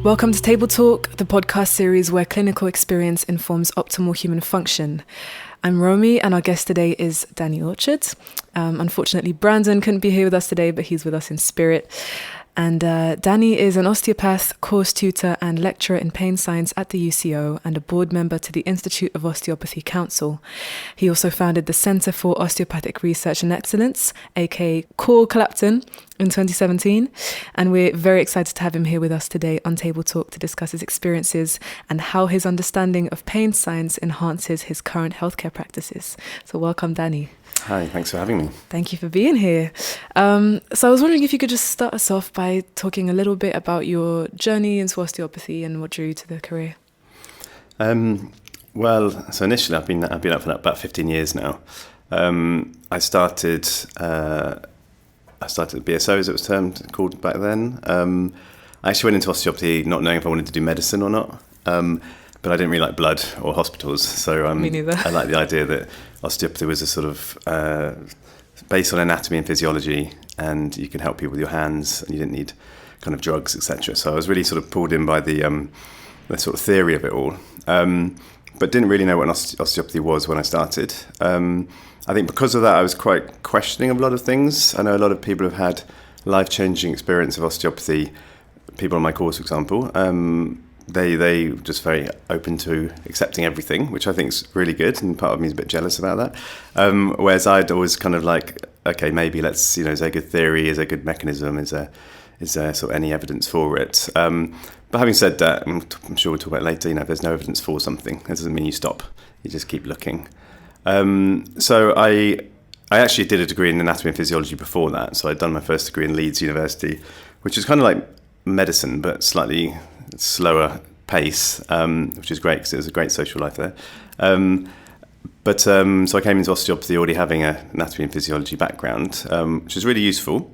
Welcome to Table Talk, the podcast series where clinical experience informs optimal human function. I'm Romy, and our guest today is Danny Orchard. Unfortunately, Brandon couldn't be here with us today, but he's with us in spirit. And Danny is an osteopath, course tutor and lecturer in pain science at the UCO and a board member to the Institute of Osteopathy Council. He also founded the Centre for Osteopathic Research and Excellence, aka Core Clapton, in 2017. And we're very excited to have him here with us today on Table Talk to discuss his experiences and how his understanding of pain science enhances his current healthcare practices. So welcome, Danny. Hi, thanks for having me. Thank you for being here. So I was wondering if you could just start us off by talking a little bit about your journey into osteopathy and what drew you to the career. Well, so initially I've been up for about 15 years now. I started at BSO, as it was called back then. I actually went into osteopathy not knowing if I wanted to do medicine or not. But I didn't really like blood or hospitals, so Me neither. I like the idea that osteopathy was a sort of based on anatomy and physiology, and you can help people with your hands, and you didn't need kind of drugs, etc. So I was really sort of pulled in by the sort of theory of it all, but didn't really know what an osteopathy was when I started. I think because of that, I was quite questioning of a lot of things. I know a lot of people have had life-changing experience of osteopathy. People on my course, for example. They just very open to accepting everything, which I think is really good, and part of me is a bit jealous about that. Whereas I'd always kind of like, okay, maybe let's, is there a good theory, is there a good mechanism, is there sort of any evidence for it? But having said that, I'm sure we'll talk about it later, if there's no evidence for something, that doesn't mean you stop, you just keep looking. So I actually did a degree in anatomy and physiology before that, so I'd done my first degree in Leeds University, which is kind of like medicine, but slightly slower pace, which is great because it was a great social life there. So I came into osteopathy already having an anatomy and physiology background, which is really useful.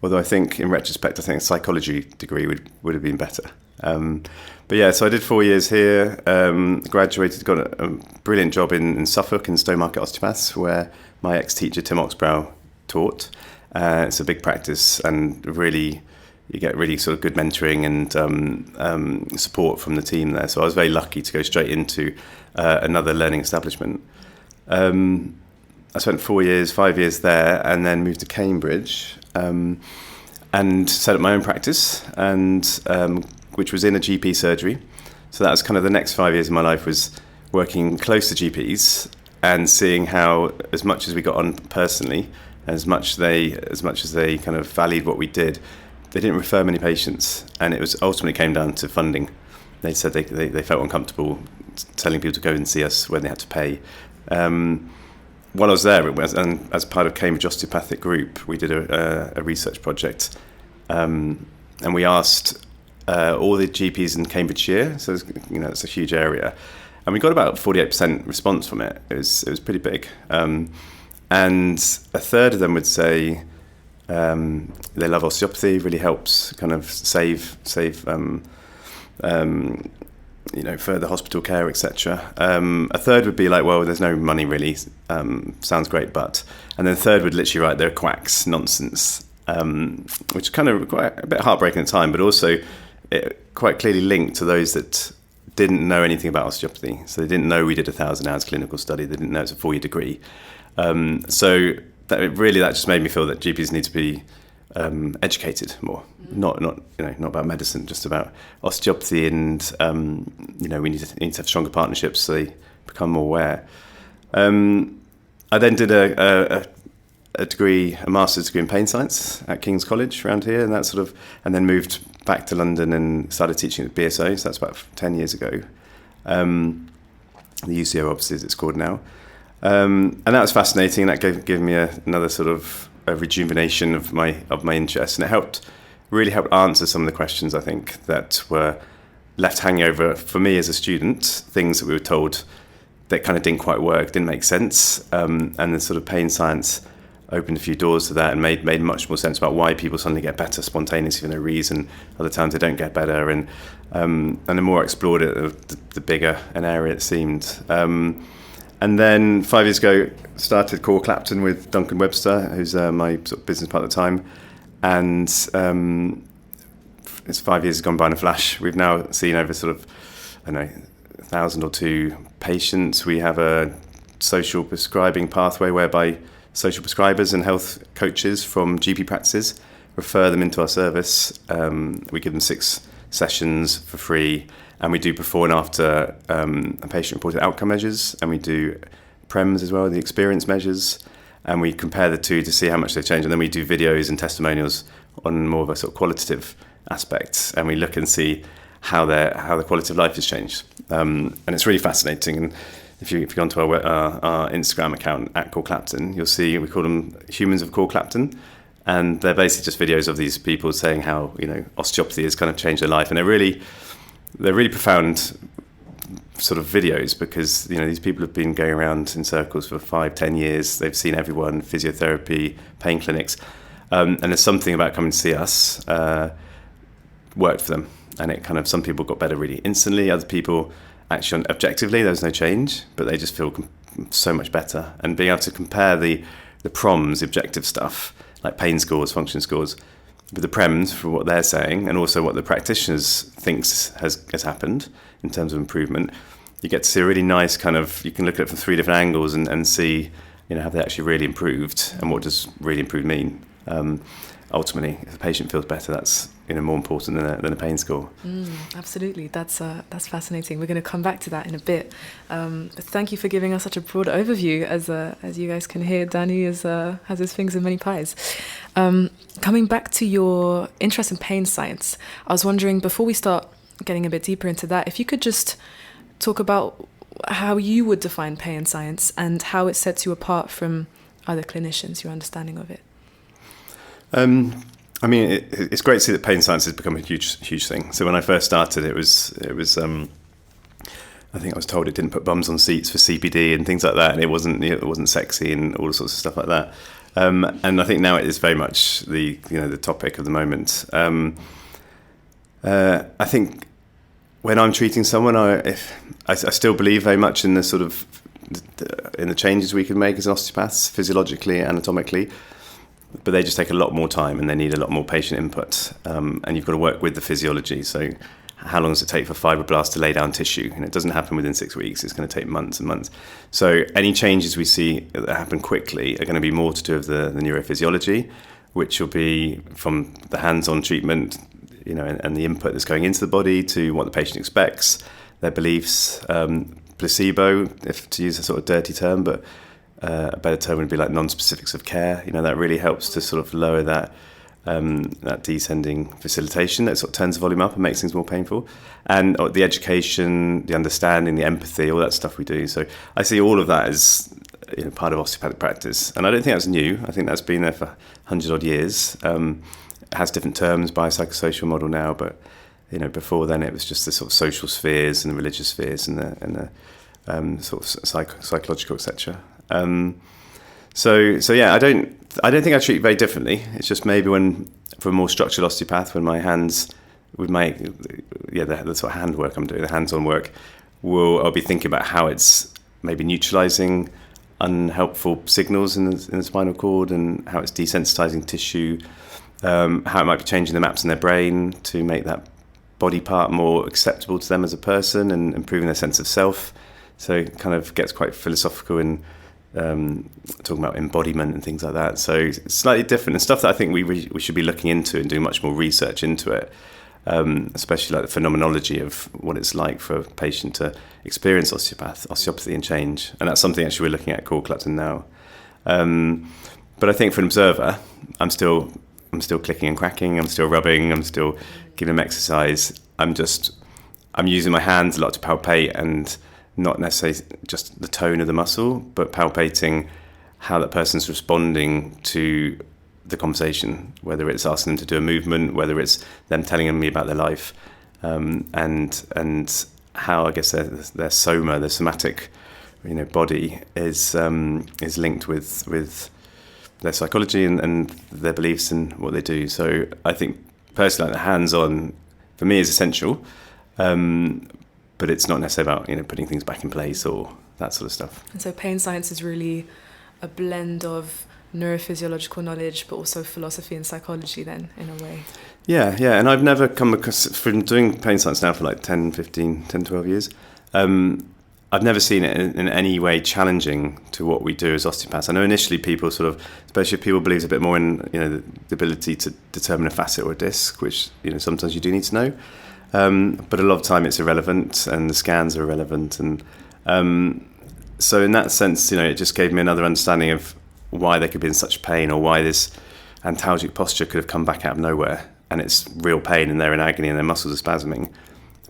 Although I think, in retrospect, a psychology degree would have been better. But yeah, so I did 4 years here, graduated, got a brilliant job in Suffolk in Stowmarket Osteopaths, where my ex-teacher Tim Oxbrow taught. It's a big practice, and really you get really sort of good mentoring and support from the team there. So I was very lucky to go straight into another learning establishment. I spent 5 years there, and then moved to Cambridge and set up my own practice, and which was in a GP surgery. So that was kind of the next 5 years of my life, was working close to GPs and seeing how, as much as we got on personally, as much as they kind of valued what we did, they didn't refer many patients, and it was ultimately came down to funding. They said they felt uncomfortable telling people to go and see us when they had to pay. While I was there, and as part of Cambridge Osteopathic Group, we did a research project, and we asked all the GPs in Cambridgeshire, so it's a huge area, and we got about 48% response from it. It was pretty big, and a third of them would say they love osteopathy, really helps kind of save further hospital care, etc. A third would be like, well, there's no money really, sounds great, but, and then a third would literally write, they're quacks, nonsense, which is kind of quite a bit heartbreaking at the time, but also it quite clearly linked to those that didn't know anything about osteopathy. So they didn't know we did 1,000 hours clinical study, they didn't know it's a 4-year degree. So that just made me feel that GPs need to be educated more, not about medicine, just about osteopathy, and we need to have stronger partnerships so they become more aware. I then did a master's degree in pain science at King's College around here, and then moved back to London and started teaching at BSO. So that's about 10 years ago. The UCO, obviously, as it's called now. And that was fascinating. That gave me another sort of a rejuvenation of my interest, and it really helped answer some of the questions, I think, that were left hanging over for me as a student. Things that we were told that kind of didn't quite work, didn't make sense, and the sort of pain science opened a few doors to that and made much more sense about why people suddenly get better spontaneously for no reason. Other times they don't get better, and the more I explored it, the bigger an area it seemed. And then 5 years ago, started Core Clapton with Duncan Webster, who's my sort of business partner at the time, and it's 5 years has gone by in a flash. We've now seen over sort of, I don't know, 1,000 or two patients. We have a social prescribing pathway whereby social prescribers and health coaches from GP practices refer them into our service. We give them 6 sessions for free, and we do before and after patient-reported outcome measures, and we do PREMs as well, the experience measures, and we compare the two to see how much they change, and then we do videos and testimonials on more of a sort of qualitative aspect, and we look and see how the quality of life has changed, and it's really fascinating. And if you go onto our Instagram account at Core Clapton, you'll see we call them Humans of Core Clapton, and they're basically just videos of these people saying how osteopathy has kind of changed their life, and they're really profound sort of videos, because these people have been going around in circles for 5-10 years. They've seen everyone, physiotherapy, pain clinics, and there's something about coming to see us worked for them, and it kind of, some people got better really instantly, other people actually objectively there's no change, but they just feel so much better. And being able to compare the PROMs, the objective stuff like pain scores, function scores, with the PREMs for what they're saying, and also what the practitioners thinks has happened in terms of improvement, you get to see a really nice kind of, you can look at it from 3 different angles and see, have they actually really improved, and what does really improved mean? Ultimately, if the patient feels better, that's more important than a pain score. Absolutely, that's fascinating. We're going to come back to that in a bit. Thank you for giving us such a broad overview. As you guys can hear, Danny has his fingers in many pies. Coming back to your interest in pain science, I was wondering, before we start getting a bit deeper into that, if you could just talk about how you would define pain science and how it sets you apart from other clinicians, your understanding of it. It's great to see that pain science has become a huge thing. So when I first started, it was I think I was told it didn't put bums on seats for CPD and things like that, and it wasn't sexy and all sorts of stuff like that. And I think now it is very much the topic of the moment. I think when I'm treating someone, I still believe very much in the sort of in the changes we can make as osteopaths, physiologically, anatomically. But they just take a lot more time, and they need a lot more patient input. And you've got to work with the physiology. So how long does it take for fibroblasts to lay down tissue? And it doesn't happen within 6 weeks. It's going to take months and months. So any changes we see that happen quickly are going to be more to do with the neurophysiology, which will be from the hands-on treatment, and the input that's going into the body to what the patient expects, their beliefs, placebo, if to use a sort of dirty term, but a better term would be like non-specifics of care. That really helps to sort of lower that descending facilitation that sort of turns the volume up and makes things more painful. And the education, the understanding, the empathy, all that stuff we do. So I see all of that as part of osteopathic practice. And I don't think that's new. I think that's been there for 100 odd years. It has different terms, biopsychosocial model now, but before then it was just the sort of social spheres and the religious spheres and the sort of psychological, etc. So yeah, I don't think I treat very differently. It's just maybe when, for a more structured osteopath, when my hands with the sort of hand work I'm doing, the hands-on work, I'll be thinking about how it's maybe neutralizing unhelpful signals in the spinal cord, and how it's desensitizing tissue, how it might be changing the maps in their brain to make that body part more acceptable to them as a person and improving their sense of self. So it kind of gets quite philosophical in talking about embodiment and things like that. So it's slightly different, and stuff that I think we should be looking into and doing much more research into it, especially like the phenomenology of what it's like for a patient to experience osteopathy and change. And that's something actually we're looking at Core Clapton now. But I think for an observer, I'm still clicking and cracking, I'm still rubbing, I'm still giving them exercise. I'm using my hands a lot to palpate, and not necessarily just the tone of the muscle, but palpating how that person's responding to the conversation, whether it's asking them to do a movement, whether it's them telling me about their life, and how, I guess, their soma, their somatic, body is linked with their psychology and their beliefs and what they do. So I think personally, the hands-on for me is essential. But it's not necessarily about putting things back in place or that sort of stuff. And so pain science is really a blend of neurophysiological knowledge, but also philosophy and psychology then, in a way. Yeah, and I've never come across, from doing pain science now for like 10, 12 years, I've never seen it in any way challenging to what we do as osteopaths. I know initially people sort of, especially if people believe a bit more in, the ability to determine a facet or a disc, which, sometimes you do need to know. But a lot of time it's irrelevant and the scans are irrelevant. And so in that sense, it just gave me another understanding of why they could be in such pain, or why this antalgic posture could have come back out of nowhere and it's real pain and they're in agony and their muscles are spasming.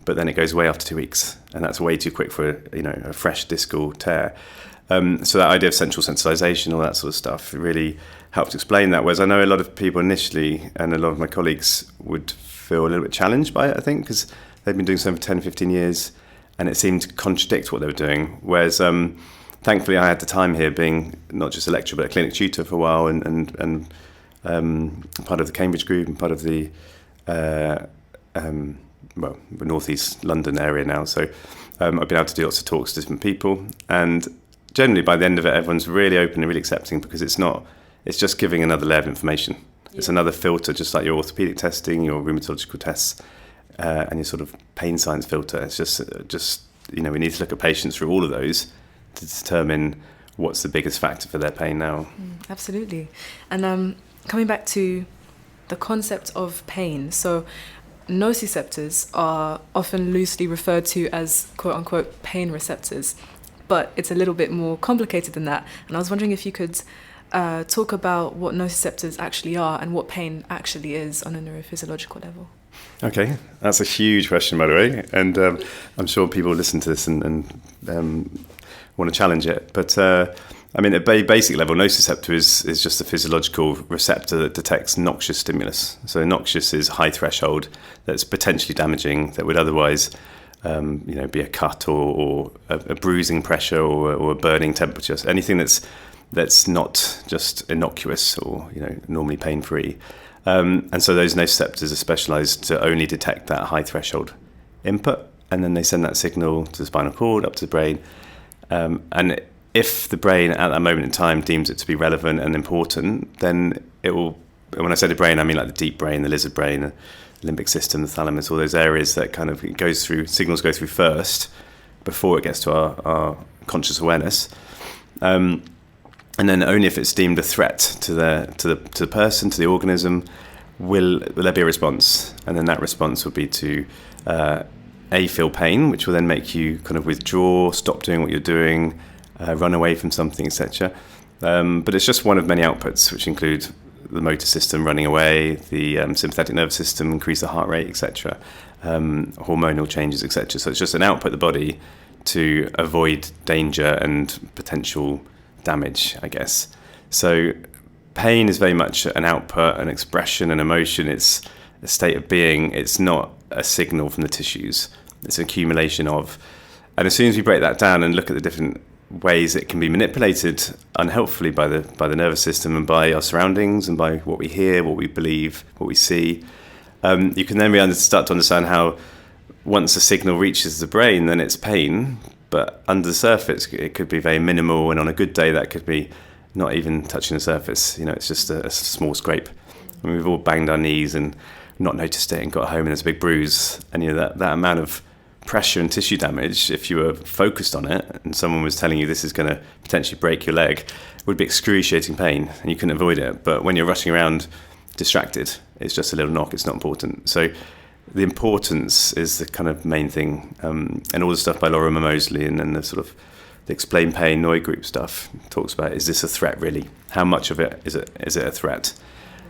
But then it goes away after 2 weeks, and that's way too quick for a fresh discal tear. So that idea of central sensitization, all that sort of stuff, really helped explain that. Whereas I know a lot of people initially, and a lot of my colleagues, would feel a little bit challenged by it, I think, because they've been doing something for 10, 15 years, and it seemed to contradict what they were doing. Whereas thankfully I had the time here, being not just a lecturer but a clinic tutor for a while, and part of the Cambridge group and part of the North East London area now. So I've been able to do lots of talks to different people, and generally by the end of it everyone's really open and really accepting, because it's just giving another layer of information. It's another filter, just like your orthopedic testing, your rheumatological tests, and your sort of pain science filter. It's just we need to look at patients through all of those to determine what's the biggest factor for their pain now. Absolutely. And coming back to the concept of pain, so nociceptors are often loosely referred to as quote-unquote pain receptors, but it's a little bit more complicated than that. And I was wondering if you could talk about what nociceptors actually are and what pain actually is on a neurophysiological level. Okay, that's a huge question, by the way, and I'm sure people listen to this and want to challenge it. But at a basic level, nociceptor is just a physiological receptor that detects noxious stimulus. So noxious is high threshold that's potentially damaging, that would otherwise be a cut or a bruising pressure or a burning temperature. So anything that's not just innocuous or normally pain-free. And so those nociceptors are specialised to only detect that high threshold input, and then they send that signal to the spinal cord, up to the brain. And if the brain at that moment in time deems it to be relevant and important, then it will, when I say the brain, I mean like the deep brain, the lizard brain, the limbic system, the thalamus, all those areas that kind of signals go through first before it gets to our conscious awareness. And then only if it's deemed a threat to the person, to the organism, will there be a response. And then that response will be to feel pain, which will then make you kind of withdraw, stop doing what you're doing, run away from something, etc. But it's just one of many outputs, which include the motor system running away, the sympathetic nervous system, increase the heart rate, etc., hormonal changes, etc. So it's just an output of the body to avoid danger and potential damage, I guess. So pain is very much an output, an expression, an emotion. It's a state of being. It's not a signal from the tissues. It's an accumulation of. And as soon as we break that down and look at the different ways it can be manipulated unhelpfully by the nervous system and by our surroundings and by what we hear, what we believe, what we see, you can then really start to understand how once a signal reaches the brain, then it's pain, but under the surface it could be very minimal, and on a good day that could be not even touching the surface. It's just a small scrape. I mean, we've all banged our knees and not noticed it and got home and there's a big bruise, and that amount of pressure and tissue damage, if you were focused on it and someone was telling you this is going to potentially break your leg, would be excruciating pain and you couldn't avoid it. But when you're rushing around distracted, it's just a little knock, it's not important. So the importance is the kind of main thing, and all the stuff by Laura Mosley and then the sort of the Explain Pain Noy group stuff talks about, is this a threat really? How much of it is it a threat?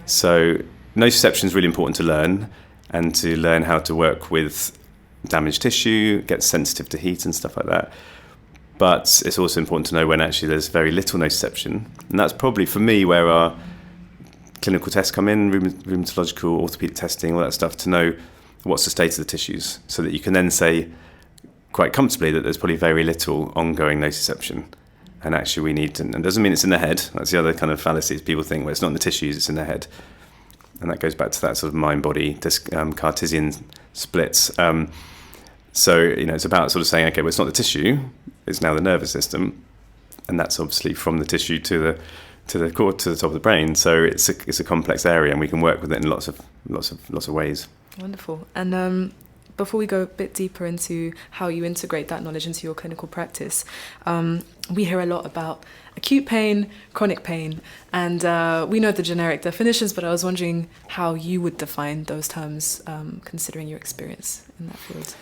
So nociception is really important to learn, and to learn how to work with damaged tissue, get sensitive to heat and stuff like that. But it's also important to know when actually there's very little nociception, and that's probably for me where our clinical tests come in, rheumatological, orthopedic testing, all that stuff, to know what's the state of the tissues, so that you can then say quite comfortably that there's probably very little ongoing nociception, and actually we need to, and it doesn't mean it's in the head. That's the other kind of fallacy. People think, well, it's not in the tissues, it's in the head, and that goes back to that sort of mind-body Cartesian splits. So it's about sort of saying, okay, well, it's not the tissue, it's now the nervous system, and that's obviously from the tissue to to the top of the brain. So it's a complex area, and we can work with it in lots of ways. Wonderful. And before we go a bit deeper into how you integrate that knowledge into your clinical practice, we hear a lot about acute pain, chronic pain, and we know the generic definitions, but I was wondering how you would define those terms, considering your experience in that field.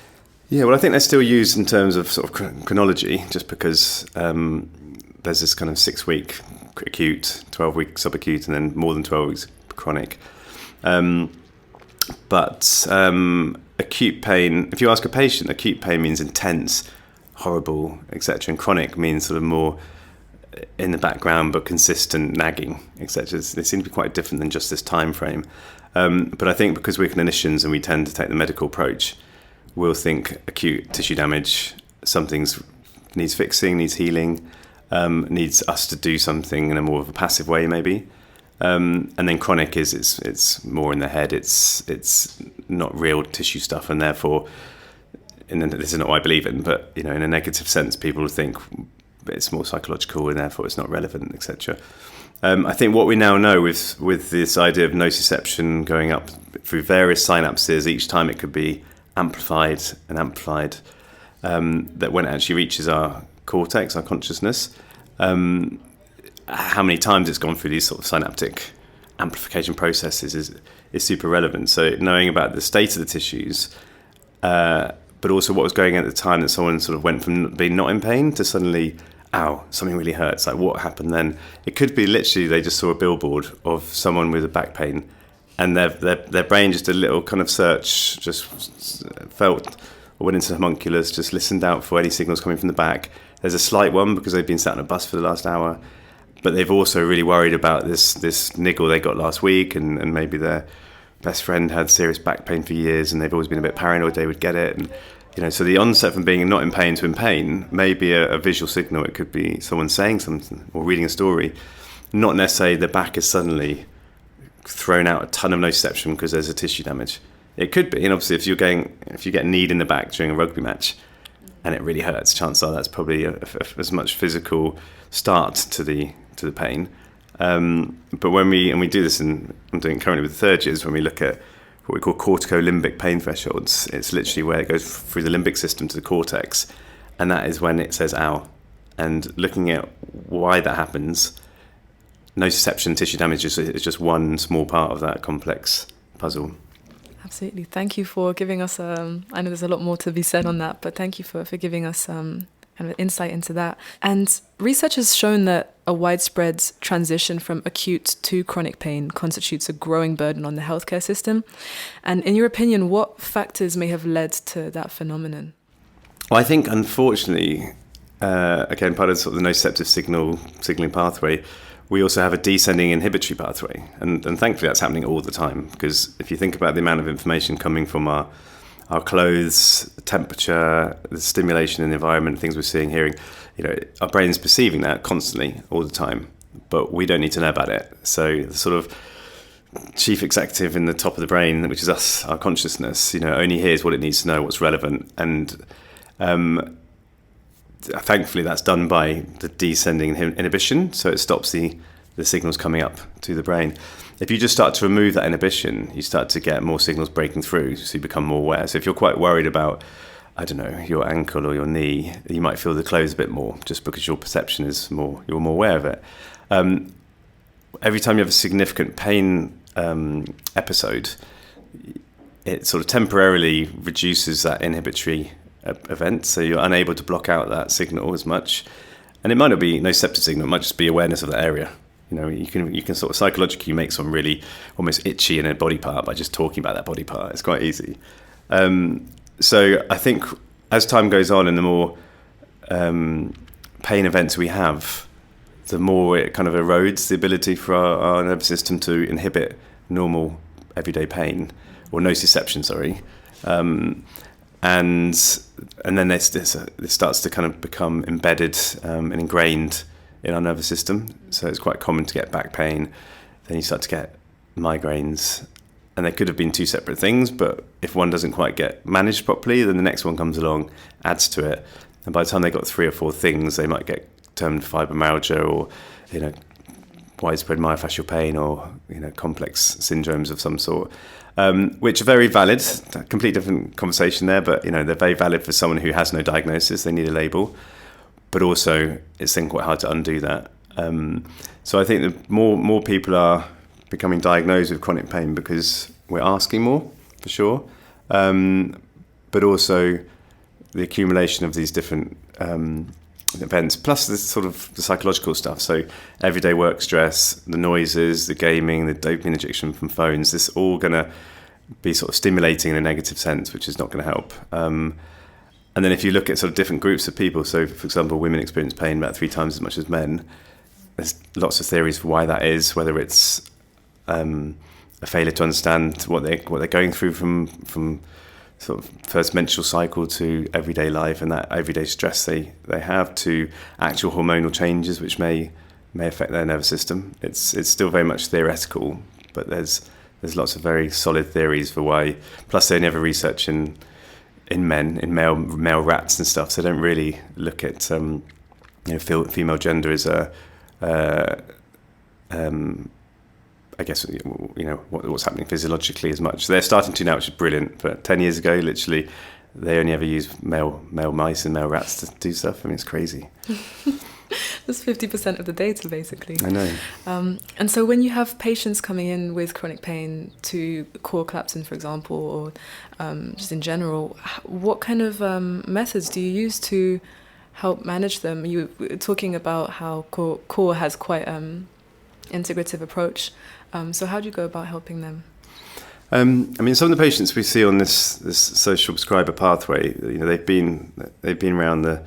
Yeah, well, I think they're still used in terms of sort of chronology, just because there's this kind of 6-week acute, 12-week subacute, and then more than 12 weeks chronic. But acute pain, if you ask a patient, acute pain means intense, horrible, etc. And chronic means sort of more in the background but consistent nagging, etc. They seem to be quite different than just this time frame. But I think because we're clinicians and we tend to take the medical approach, we'll think acute tissue damage, something's needs fixing, needs healing, needs us to do something in a more of a passive way maybe. And then chronic is it's more in the head. It's not real tissue stuff, and therefore, and this is not what I believe in, but in a negative sense, people will think it's more psychological, and therefore it's not relevant, etc. I think what we now know with this idea of nociception going up through various synapses, each time it could be amplified, that when it actually reaches our cortex, our consciousness. How many times it's gone through these sort of synaptic amplification processes is super relevant. So knowing about the state of the tissues, but also what was going on at the time, that someone sort of went from being not in pain to suddenly, ow, something really hurts. Like, what happened then? It could be literally they just saw a billboard of someone with a back pain, and their brain just did a little kind of search, just felt or went into the homunculus, just listened out for any signals coming from the back. There's a slight one because they've been sat on a bus for the last hour. But they've also really worried about this niggle they got last week, and maybe their best friend had serious back pain for years, and they've always been a bit paranoid they would get it. And so the onset from being not in pain to in pain may be a visual signal. It could be someone saying something or reading a story, not necessarily the back is suddenly thrown out a ton of nociception because there's a tissue damage. It could be, and obviously if you get a kneed in the back during a rugby match and it really hurts, chances are that's probably as much physical start to the pain. But when we do this, I'm doing currently with the third years, when we look at what we call corticolimbic pain thresholds, it's literally where it goes through the limbic system to the cortex, and that is when it says ow. And looking at why that happens, nociception, tissue damage is just one small part of that complex puzzle. Absolutely. Thank you for giving us, I know there's a lot more to be said on that, but thank you for giving us kind of insight into that. And research has shown that a widespread transition from acute to chronic pain constitutes a growing burden on the healthcare system. And in your opinion, what factors may have led to that phenomenon? Well, I think, unfortunately, again, part of sort of the nociceptive signaling pathway, we also have a descending inhibitory pathway. And thankfully that's happening all the time, because if you think about the amount of information coming from our clothes, the temperature, the stimulation in the environment, things we're seeing, hearing, our brain's perceiving that constantly, all the time, but we don't need to know about it. So the sort of chief executive in the top of the brain, which is us, our consciousness, only hears what it needs to know, what's relevant. And thankfully that's done by the descending inhibition, so it stops the signals coming up to the brain. If you just start to remove that inhibition, you start to get more signals breaking through, so you become more aware. So if you're quite worried about, I don't know, your ankle or your knee, you might feel the clothes a bit more, just because your perception is more, you're more aware of it. Every time you have a significant pain episode, it sort of temporarily reduces that inhibitory event, so you're unable to block out that signal as much. And it might not be nociceptive signal, it might just be awareness of that area. You can sort of psychologically make someone really almost itchy in a body part by just talking about that body part. It's quite easy. So I think as time goes on and the more pain events we have, the more it kind of erodes the ability for our nervous system to inhibit normal everyday pain, or nociception, sorry. And then this starts to kind of become embedded and ingrained in our nervous system. So it's quite common to get back pain. Then you start to get migraines. And they could have been two separate things, but if one doesn't quite get managed properly, then the next one comes along, adds to it. And by the time they got 3 or 4 things, they might get termed fibromyalgia or, widespread myofascial pain or complex syndromes of some sort, which are very valid. A completely different conversation there, but they're very valid for someone who has no diagnosis. They need a label, but also it's then quite hard to undo that. So I think that more people are becoming diagnosed with chronic pain because we're asking more, for sure, but also the accumulation of these different events, plus the sort of the psychological stuff. So everyday work stress, the noises, the gaming, the dopamine injection from phones, this all going to be sort of stimulating in a negative sense, which is not going to help. And then if you look at sort of different groups of people, so for example, women experience pain about 3 times as much as men. There's lots of theories for why that is, whether it's a failure to understand what they're going through from sort of first menstrual cycle to everyday life and that everyday stress they have, to actual hormonal changes which may affect their nervous system. It's still very much theoretical, but there's lots of very solid theories for why. Plus they only have research in male rats and stuff, so they don't really look at female gender as I guess what's happening physiologically as much. So they're starting to now, which is brilliant. But 10 years ago, literally, they only ever used male mice and male rats to do stuff. I mean, it's crazy. That's 50% of the data, basically. I know. And so when you have patients coming in with chronic pain to Core Clapton, for example, or just in general, what kind of methods do you use to help manage them? You were talking about how Core has quite integrative approach. So how do you go about helping them? I mean, some of the patients we see on this social prescriber pathway, they've been around the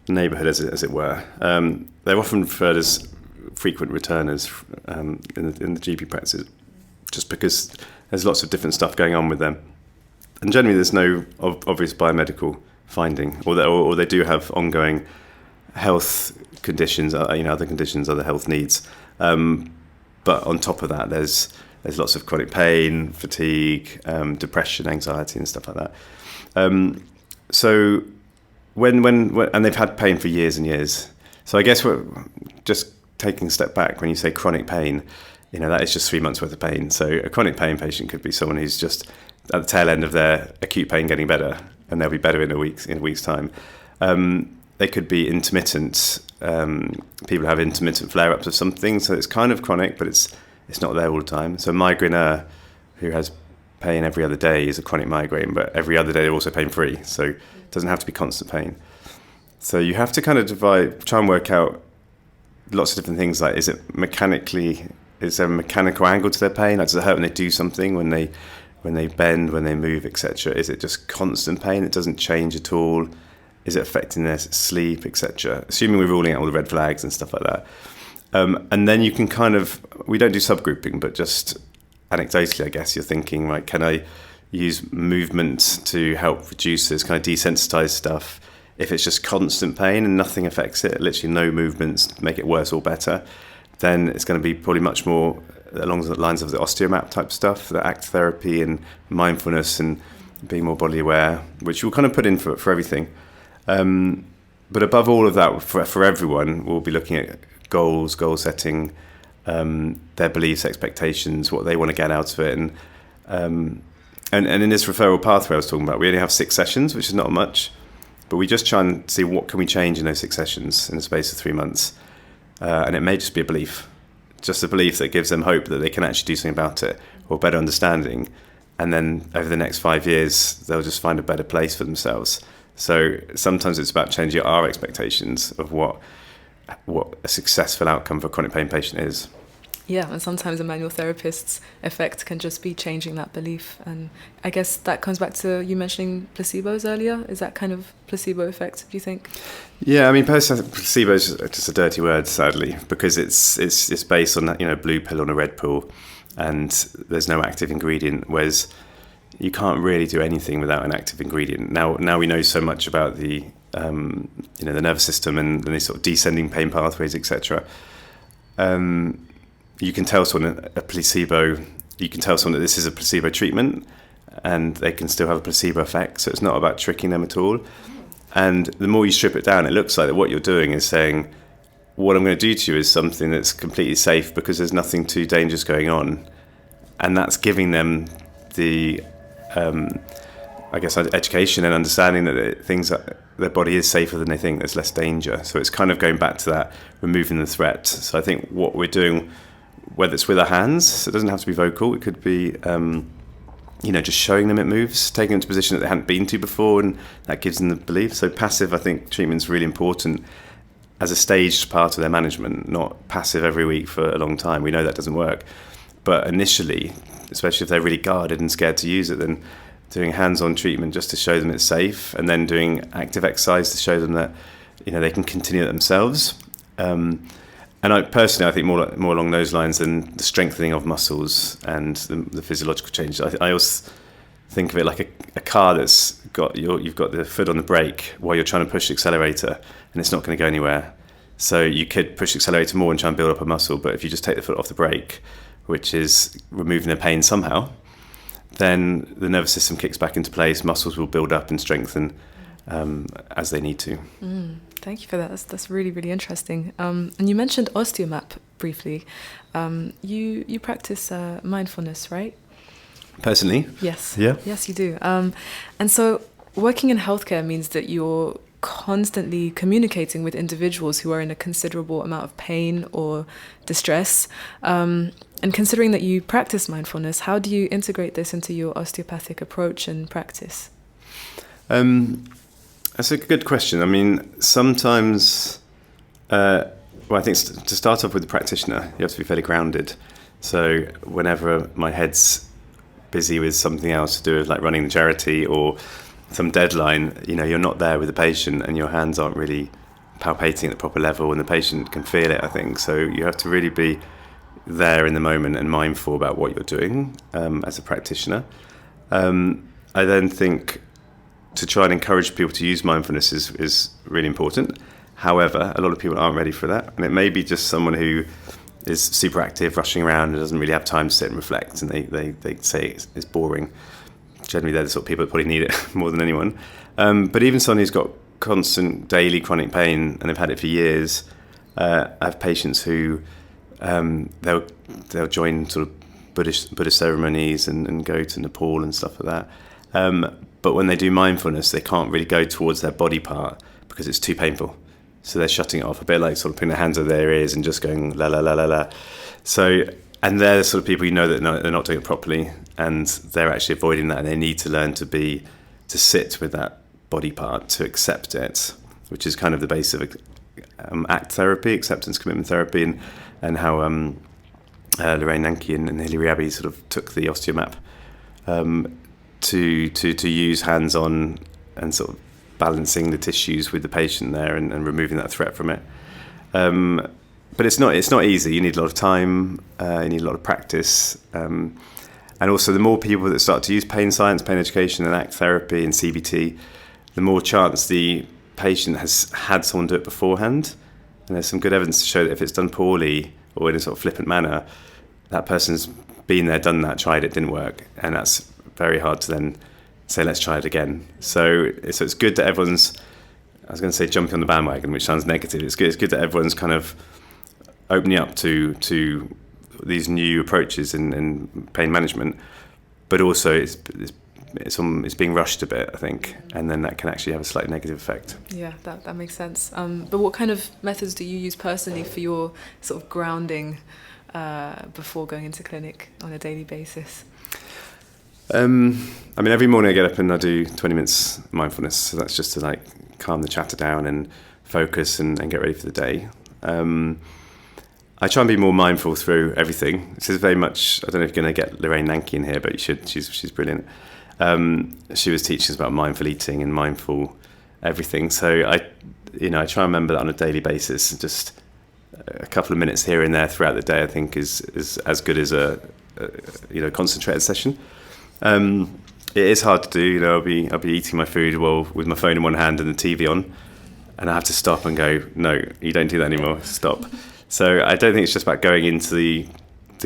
neighbourhood, as it were. They're often referred as frequent returners in the GP practices, just because there's lots of different stuff going on with them, and generally there's no obvious biomedical finding, or they do have ongoing health conditions, other conditions, other health needs. But on top of that, there's lots of chronic pain, fatigue, depression, anxiety, and stuff like that. So when and they've had pain for years and years. So I guess we're just taking a step back. When you say chronic pain, that is just 3 months worth of pain. So a chronic pain patient could be someone who's just at the tail end of their acute pain getting better, and they'll be better in a week's time. They could be intermittent. People have intermittent flare-ups of something, so it's kind of chronic, but it's not there all the time. So a migraineur who has pain every other day is a chronic migraine, but every other day they're also pain-free, so it doesn't have to be constant pain. So you have to kind of try and work out lots of different things, like is there a mechanical angle to their pain? Like, does it hurt when they do something, when they bend, when they move, etc.? Is it just constant pain? It doesn't change at all? Is it affecting their sleep, etc.? Assuming we're ruling out all the red flags and stuff like that. And then you can we don't do subgrouping, but just anecdotally, I guess, you're thinking, right, can I use movement to help reduce this, kind of desensitize stuff? If it's just constant pain and nothing affects it, literally no movements make it worse or better, then it's going to be probably much more along the lines of the OsteoMAP type stuff, the ACT therapy and mindfulness and being more bodily aware, which we'll kind of put in for everything. But above all of that, for everyone, we'll be looking at goal setting, their beliefs, expectations, what they want to get out of it. And in this referral pathway I was talking about, we only have 6 sessions, which is not much, but we just try and see what can we change in those 6 sessions in the space of 3 months. And it may just be a belief that gives them hope that they can actually do something about it, or better understanding. And then over the next 5 years, they'll just find a better place for themselves. So sometimes it's about changing our expectations of what a successful outcome for a chronic pain patient is. Yeah, and sometimes a manual therapist's effect can just be changing that belief. And I guess that comes back to you mentioning placebos earlier. Is that kind of placebo effect, do you think? Yeah, I mean, placebo is just a dirty word, sadly, because it's based on that, blue pill on a red pill, and there's no active ingredient, whereas you can't really do anything without an active ingredient. Now we know so much about the the nervous system and these sort of descending pain pathways, etc. You can tell someone a placebo. You can tell someone that this is a placebo treatment, and they can still have a placebo effect. So it's not about tricking them at all. And the more you strip it down, it looks like that what you're doing is saying, what I'm going to do to you is something that's completely safe because there's nothing too dangerous going on. And that's giving them the, education and understanding that their body is safer than they think, there's less danger. So it's kind of going back to that, removing the threat. So I think what we're doing, whether it's with our hands, so it doesn't have to be vocal, it could be, just showing them it moves, taking them to a position that they hadn't been to before, and that gives them the belief. So passive, I think, treatment's really important as a staged part of their management, not passive every week for a long time. We know that doesn't work. But initially, especially if they're really guarded and scared to use it, then doing hands-on treatment just to show them it's safe, and then doing active exercise to show them that they can continue it themselves. And I think more along those lines than the strengthening of muscles and the physiological changes. I also think of it like a car that's got you've got the foot on the brake while you're trying to push the accelerator, and it's not going to go anywhere. So you could push the accelerator more and try and build up a muscle, but if you just take the foot off the brake, which is removing the pain somehow, then the nervous system kicks back into place, muscles will build up and strengthen as they need to. Thank you for that. That's really, really interesting. And you mentioned OsteoMAP briefly. You practice mindfulness, right? Personally? Yes. Yeah. Yes, you do. And so working in healthcare means that you're constantly communicating with individuals who are in a considerable amount of pain or distress. And considering that you practice mindfulness, how do you integrate this into your osteopathic approach and practice? That's a good question. I mean, sometimes, I think to start off with the practitioner, you have to be fairly grounded. So whenever my head's busy with something else to do with like running the charity or some deadline, you're not there with the patient and your hands aren't really palpating at the proper level, and the patient can feel it, I think. So you have to really be there in the moment and mindful about what you're doing as a practitioner. I then think to try and encourage people to use mindfulness is really important. However, a lot of people aren't ready for that, and it may be just someone who is super active, rushing around, and doesn't really have time to sit and reflect, and they say it's boring. Generally, they're the sort of people that probably need it more than anyone. But even someone who's got constant daily chronic pain and they've had it for years, I have patients who they'll join sort of Buddhist ceremonies and go to Nepal and stuff like that. But when they do mindfulness, they can't really go towards their body part because it's too painful. So they're shutting it off, a bit like sort of putting their hands over their ears and just going la la la la la. So, and they're the sort of people that they're not doing it properly, and they're actually avoiding that, and they need to learn to sit with that body part, to accept it, which is kind of the base of ACT therapy, acceptance commitment therapy, and how Lorraine Nanke and Hilary Abbey sort of took the OsteoMAP to use hands-on and sort of balancing the tissues with the patient there and removing that threat from it. But it's not easy. You need a lot of time. You need a lot of practice. And also, the more people that start to use pain science, pain education, and ACT therapy and CBT, the more chance the patient has had someone do it beforehand. And there's some good evidence to show that if it's done poorly or in a sort of flippant manner, that person's been there, done that, tried it, didn't work, and that's very hard to then say, let's try it again. So it's good that everyone's, I was going to say jumping on the bandwagon, which sounds negative. It's good that everyone's kind of opening up to these new approaches in pain management, but also it's being rushed a bit, I think, and then that can actually have a slightly negative effect. Yeah, that makes sense. But what kind of methods do you use personally for your sort of grounding before going into clinic on a daily basis? I mean, every morning I get up and I do 20 minutes mindfulness. So that's just to like calm the chatter down and focus and get ready for the day. I try and be more mindful through everything. This is very much, I don't know if you're going to get Lorraine Nanke in here, but you should. She's brilliant. She was teaching us about mindful eating and mindful everything. So I try and remember that on a daily basis. Just a couple of minutes here and there throughout the day, I think is as good as a concentrated session. It is hard to do. I'll be eating my food with my phone in one hand and the TV on, and I have to stop and go, no, you don't do that anymore. Stop. So I don't think it's just about going into the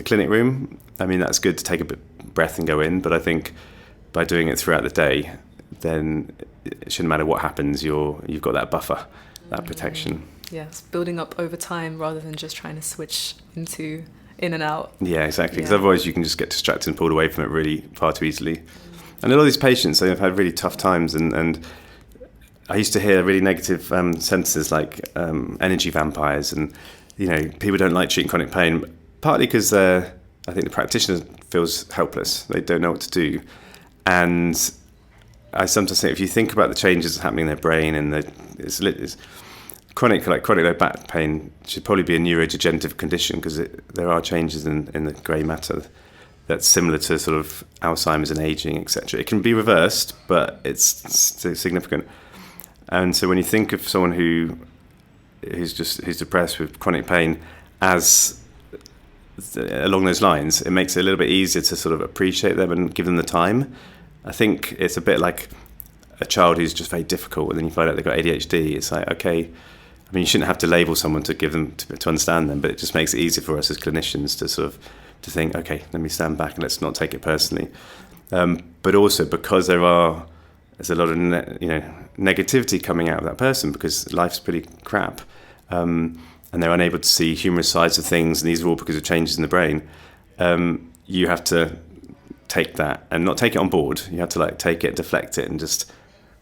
clinic room. I mean, that's good to take a bit breath and go in, but I think by doing it throughout the day, then it shouldn't matter what happens. You've got that buffer, that protection. Yeah, it's building up over time rather than just trying to switch into in and out. Yeah, exactly. Because otherwise you can just get distracted and pulled away from it really far too easily. And a lot of these patients, they've had really tough times, and I used to hear really negative sentences like energy vampires, and people don't like treating chronic pain, partly because I think the practitioner feels helpless. They don't know what to do. And I sometimes think if you think about the changes happening in their brain, and it's chronic low back pain should probably be a neurodegenerative condition, because there are changes in the grey matter that's similar to sort of Alzheimer's and aging, etc. It can be reversed, but it's significant. And so when you think of someone who's depressed with chronic pain as along those lines, it makes it a little bit easier to sort of appreciate them and give them the time. I think it's a bit like a child who's just very difficult, and then you find out they've got ADHD. It's like, okay, I mean, you shouldn't have to label someone to give them to understand them, but it just makes it easier for us as clinicians to sort of to think, okay, let me stand back and let's not take it personally. But also because there's a lot of negativity coming out of that person, because life's pretty crap, and they're unable to see humorous sides of things, and these are all because of changes in the brain. You have to take that and not take it on board. You have to take it, deflect it, and just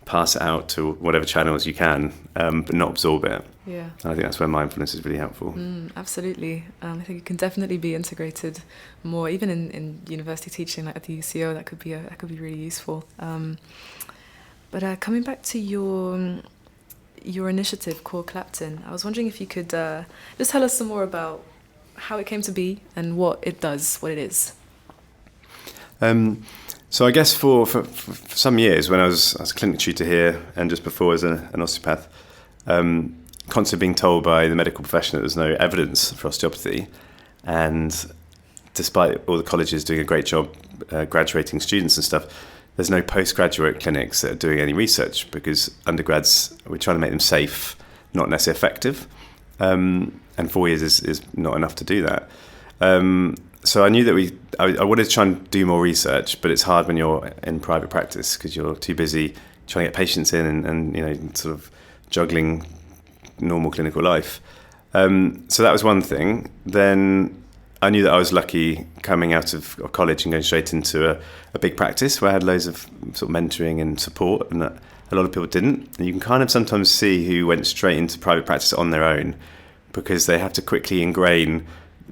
pass it out to whatever channels you can, but not absorb it. Yeah, and I think that's where mindfulness is really helpful. Absolutely. I think it can definitely be integrated more, even in university teaching, like at the UCO. That could be really useful. But coming back to your initiative, Core Clapton, I was wondering if you could just tell us some more about how it came to be and what it does, what it is. So I guess for some years, when I was a clinic tutor here, and just before as an osteopath, constantly being told by the medical profession that there's no evidence for osteopathy, and despite all the colleges doing a great job graduating students and stuff, there's no postgraduate clinics that are doing any research, because undergrads, we're trying to make them safe, not necessarily effective, and 4 years is not enough to do that. So I knew that I wanted to try and do more research, but it's hard when you're in private practice because you're too busy trying to get patients in and sort of juggling normal clinical life. So that was one thing. Then I knew that I was lucky coming out of college and going straight into a big practice where I had loads of sort of mentoring and support, and that a lot of people didn't. And you can kind of sometimes see who went straight into private practice on their own because they have to quickly ingrain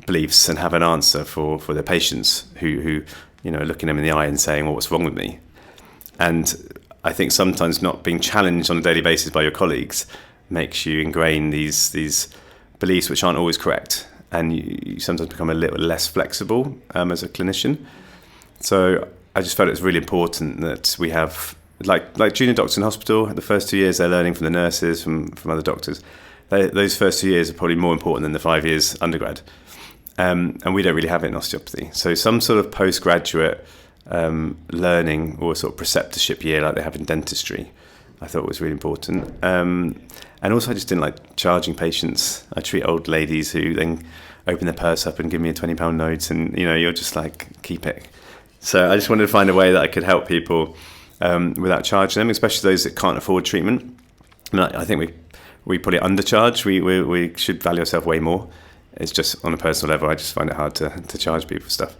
beliefs and have an answer for their patients who are looking them in the eye and saying, well, what's wrong with me? And I think sometimes not being challenged on a daily basis by your colleagues makes you ingrain these beliefs which aren't always correct, and you sometimes become a little less flexible as a clinician. So I just felt it was really important that we have, like junior doctors in hospital, the first 2 years they're learning from the nurses, from other doctors. Those first 2 years are probably more important than the 5 years undergrad. And we don't really have it in osteopathy. So some sort of postgraduate learning or sort of preceptorship year like they have in dentistry, I thought was really important. And also I just didn't like charging patients. I treat old ladies who then open their purse up and give me a £20 note, and you're just like, keep it. So I just wanted to find a way that I could help people without charging them, especially those that can't afford treatment. I think we probably undercharge. We should value ourselves way more. It's just on a personal level, I just find it hard to charge people for stuff.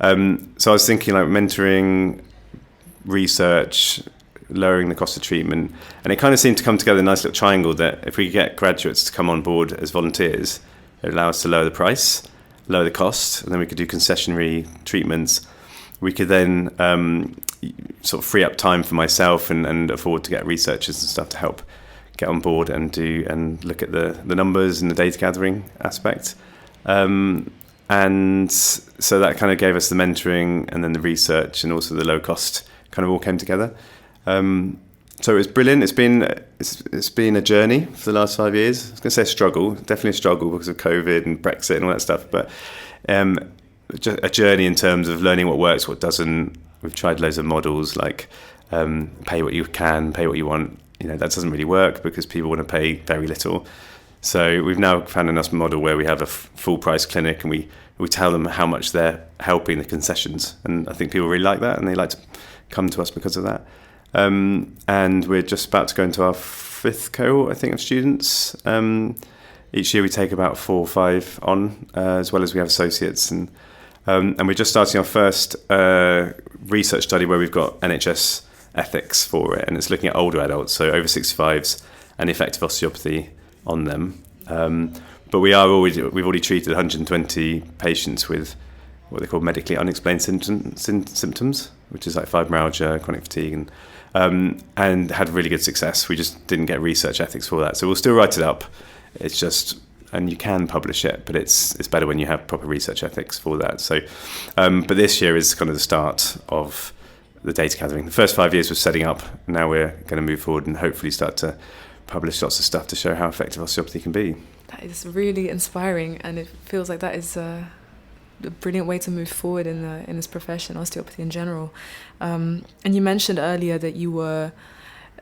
So I was thinking like mentoring, research, lowering the cost of treatment, and it kind of seemed to come together in a nice little triangle that if we could get graduates to come on board as volunteers, it would allow us to lower the price, lower the cost, and then we could do concessionary treatments. We could then sort of free up time for myself and afford to get researchers and stuff to help get on board and look at the numbers and the data gathering aspect. And so that kind of gave us the mentoring and then the research and also the low cost kind of all came together. So it was brilliant. It's been a journey for the last 5 years. I was going to say struggle, definitely a struggle because of COVID and Brexit and all that stuff, but just a journey in terms of learning what works, what doesn't. We've tried loads of models like pay what you can, pay what you want. That doesn't really work because people want to pay very little. So we've now found a nice model where we have a full price clinic and we tell them how much they're helping the concessions. And I think people really like that and they like to come to us because of that. And we're just about to go into our fifth cohort, I think, of students. Each year we take about 4 or 5 on, as well as we have associates. And we're just starting our first research study where we've got NHS ethics for it, and it's looking at older adults, so over 65s, and the effect of osteopathy on them. But we've already treated 120 patients with what they call medically unexplained symptoms, which is like fibromyalgia, chronic fatigue, and had really good success. We just didn't get research ethics for that, so we'll still write it up. It's just, and you can publish it, but it's better when you have proper research ethics for that. So, but this year is kind of the start of the data gathering. The first 5 years was setting up. Now we're going to move forward and hopefully start to publish lots of stuff to show how effective osteopathy can be. That is really inspiring, and it feels like that is a brilliant way to move forward in this profession, osteopathy in general. And you mentioned earlier that you were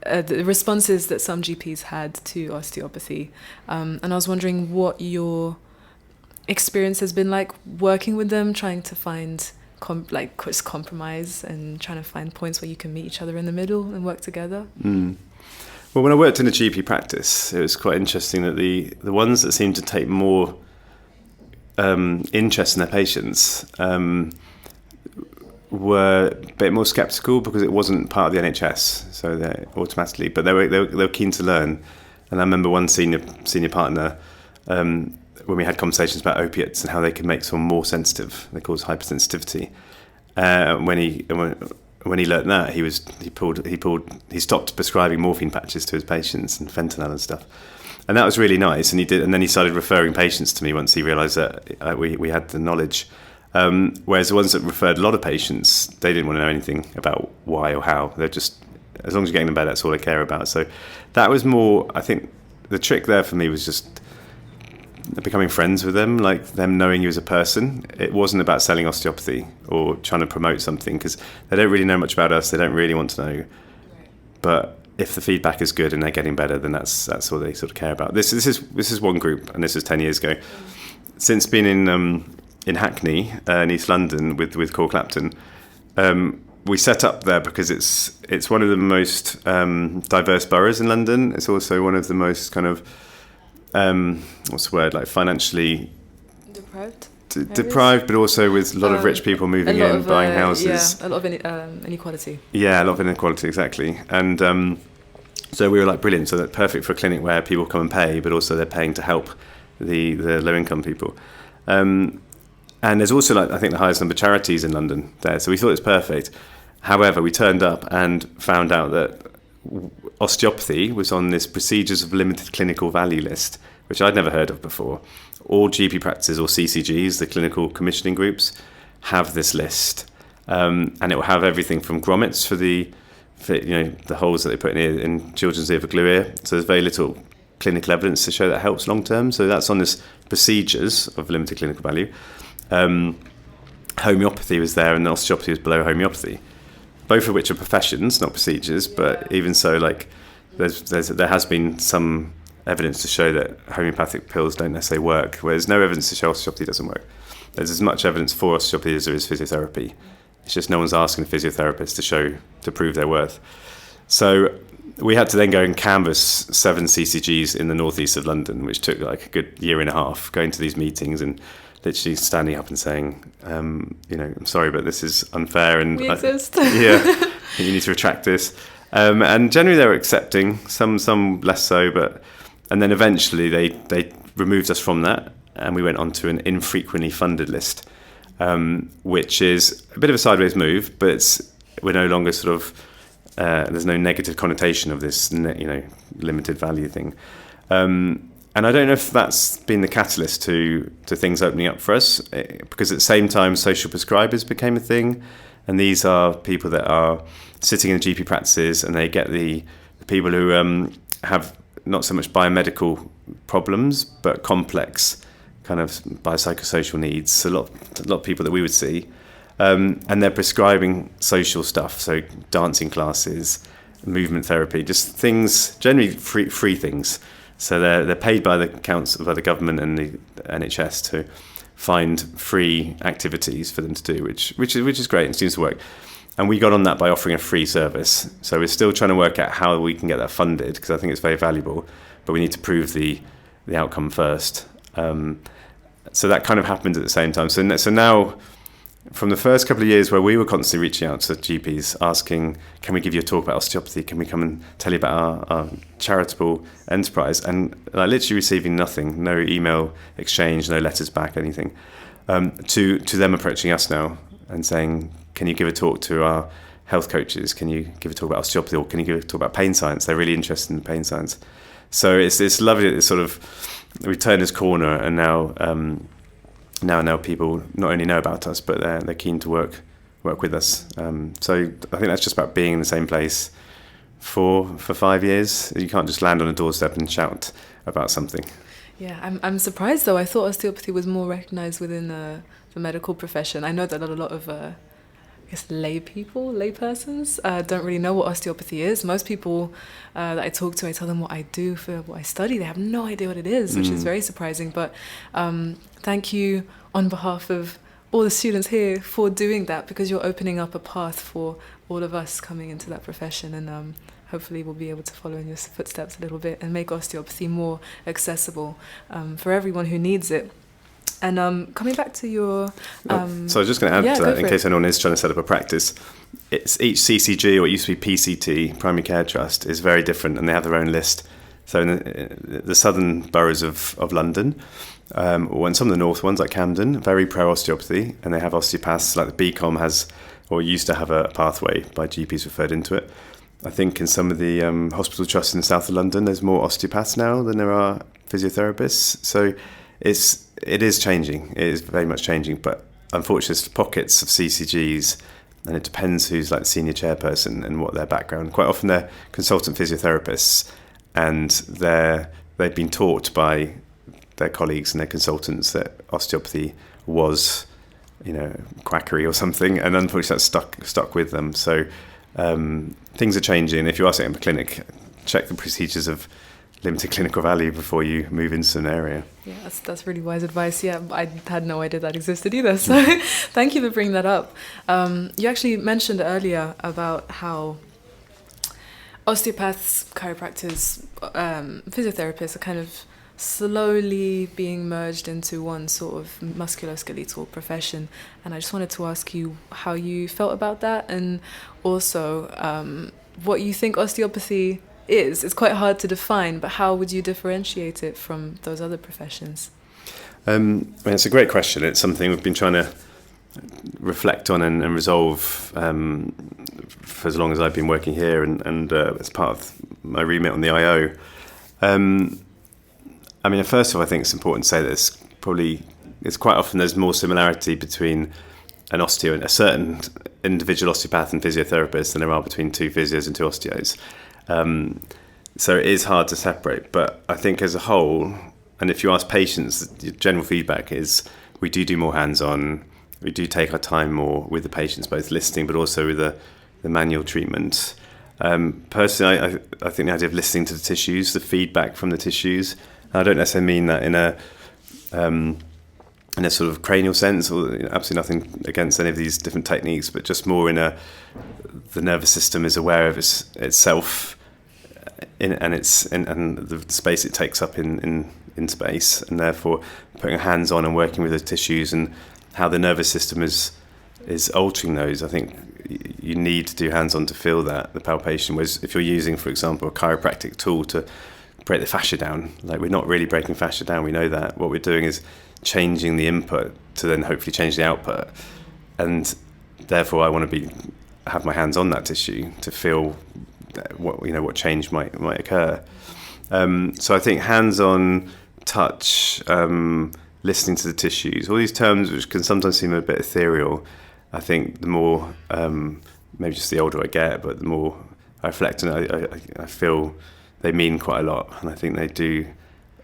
the responses that some GPs had to osteopathy, and I was wondering what your experience has been like working with them, trying to find compromise and trying to find points where you can meet each other in the middle and work together. Well, when I worked in a GP practice, it was quite interesting that the ones that seemed to take more interest in their patients were a bit more sceptical because it wasn't part of the NHS, so they automatically, but they were keen to learn. And I remember one senior partner, when we had conversations about opiates and how they could make someone more sensitive, they cause hypersensitivity. When he learnt that, he stopped prescribing morphine patches to his patients and fentanyl and stuff, and that was really nice. And then he started referring patients to me once he realised that we had the knowledge. Whereas the ones that referred a lot of patients, they didn't want to know anything about why or how. They're just, as long as you're getting them better, that's all they care about. So that was more, I think, the trick there for me was just becoming friends with them, like them knowing you as a person. It wasn't about selling osteopathy or trying to promote something, because they don't really know much about us. They don't really want to know. But if the feedback is good and they're getting better, then that's all they sort of care about. This is one group, and this is 10 years ago. Since being in Hackney, in East London, with Core Clapton, we set up there because it's one of the most diverse boroughs in London. It's also one of the most kind of like financially deprived, but also with a lot of rich people moving in, buying houses. A lot of inequality. Yeah, a lot of inequality, exactly. And so we were like, brilliant. So that's perfect for a clinic where people come and pay, but also they're paying to help the low-income people. And there's also, like, I think, the highest number of charities in London there. So we thought it was perfect. However, we turned up and found out that osteopathy was on this procedures of limited clinical value list, which I'd never heard of before. All GP practices, or CCGs, the clinical commissioning groups, have this list, and it will have everything from grommets for the holes that they put in children's ear for glue ear. So there's very little clinical evidence to show that helps long term. So that's on this procedures of limited clinical value. Homeopathy was there, and osteopathy was below homeopathy, both of which are professions, not procedures. But even so, like, there has been some evidence to show that homeopathic pills don't necessarily work, where there's no evidence to show osteopathy doesn't work. There's as much evidence for osteopathy as there is physiotherapy. It's just no one's asking the physiotherapists to prove their worth. So we had to then go and canvass 7 CCGs in the northeast of London, which took like a good year and a half, going to these meetings and literally standing up and saying, I'm sorry, but this is unfair, and we exist. Yeah, you need to retract this. And generally they were accepting, some less so, and then eventually they removed us from that, and we went on to an infrequently funded list, which is a bit of a sideways move, but we're no longer sort of, there's no negative connotation of this, limited value thing. And I don't know if that's been the catalyst to things opening up for us, because at the same time, social prescribers became a thing. And these are people that are sitting in GP practices, and they get the people who have not so much biomedical problems, but complex kind of biopsychosocial needs. So a lot of people that we would see. And they're prescribing social stuff, so dancing classes, movement therapy, just things, generally free things. So they're paid by the council, by the government and the NHS to find free activities for them to do, which is great and seems to work. And we got on that by offering a free service. So we're still trying to work out how we can get that funded, because I think it's very valuable, but we need to prove the outcome first. So that kind of happened at the same time. So now, from the first couple of years where we were constantly reaching out to GPs asking, can we give you a talk about osteopathy? Can we come and tell you about our charitable enterprise? And literally receiving nothing, no email exchange, no letters back, anything, to them approaching us now and saying, can you give a talk to our health coaches? Can you give a talk about osteopathy, or can you give a talk about pain science? They're really interested in pain science. So it's lovely that it's sort of, we turned this corner, and now people not only know about us, but they're keen to work with us. So I think that's just about being in the same place for 5 years. You can't just land on a doorstep and shout about something. Yeah, I'm surprised though. I thought osteopathy was more recognised within the medical profession. I know that a lot of laypersons don't really know what osteopathy is. Most people that I talk to, I tell them what I do for what I study. They have no idea what it is, which is very surprising. But thank you on behalf of all the students here for doing that, because you're opening up a path for all of us coming into that profession, and hopefully we'll be able to follow in your footsteps a little bit and make osteopathy more accessible for everyone who needs it. And coming back to your... so I was just going to add to that, in case anyone is trying to set up a practice. It's each CCG, or it used to be PCT, Primary Care Trust, is very different, and they have their own list. So in the southern boroughs of London, and some of the north ones like Camden, very pro-osteopathy, and they have osteopaths, like the BCom has, or used to have a pathway by GPs referred into it. I think in some of the hospital trusts in the south of London, there's more osteopaths now than there are physiotherapists. So it is changing. It is very much changing, but unfortunately there's pockets of CCGs, and it depends who's like the senior chairperson and what their background. Quite often they're consultant physiotherapists, and they've been taught by their colleagues and their consultants that osteopathy was, quackery or something, and unfortunately that's stuck with them. So things are changing. If you are setting up a clinic, check the procedures of limited clinical value before you move into an area. Yeah, that's really wise advice. Yeah, I had no idea that existed either. So thank you for bringing that up. You actually mentioned earlier about how osteopaths, chiropractors, physiotherapists are kind of slowly being merged into one sort of musculoskeletal profession. And I just wanted to ask you how you felt about that, and also what you think osteopathy is. It's quite hard to define, but how would you differentiate it from those other professions? It's a great question. It's something we've been trying to reflect on and resolve for as long as I've been working here, and as part of my remit on the IO. First of all, I think it's important to say that it's quite often there's more similarity between an osteo and a certain individual osteopath and physiotherapist than there are between two physios and two osteos. So it is hard to separate, but I think as a whole, and if you ask patients, the general feedback is we do more hands-on, we do take our time more with the patients, both listening but also with the manual treatment. Personally, I think the idea of listening to the tissues, the feedback from the tissues, I don't necessarily mean that in a sort of cranial sense, or absolutely nothing against any of these different techniques, but just more in the nervous system is aware of itself and the space it takes up in space, and therefore putting hands on and working with the tissues and how the nervous system is altering those. I think you need to do hands on to feel that, the palpation. Whereas if you're using, for example, a chiropractic tool to break the fascia down, like, we're not really breaking fascia down, we know that. What we're doing is changing the input to then hopefully change the output, and therefore I want to have my hands on that tissue to feel what change might occur. So I think hands-on, touch, listening to the tissues, all these terms which can sometimes seem a bit ethereal, I think the more, maybe just the older I get, but the more I reflect, and I feel they mean quite a lot, and I think they do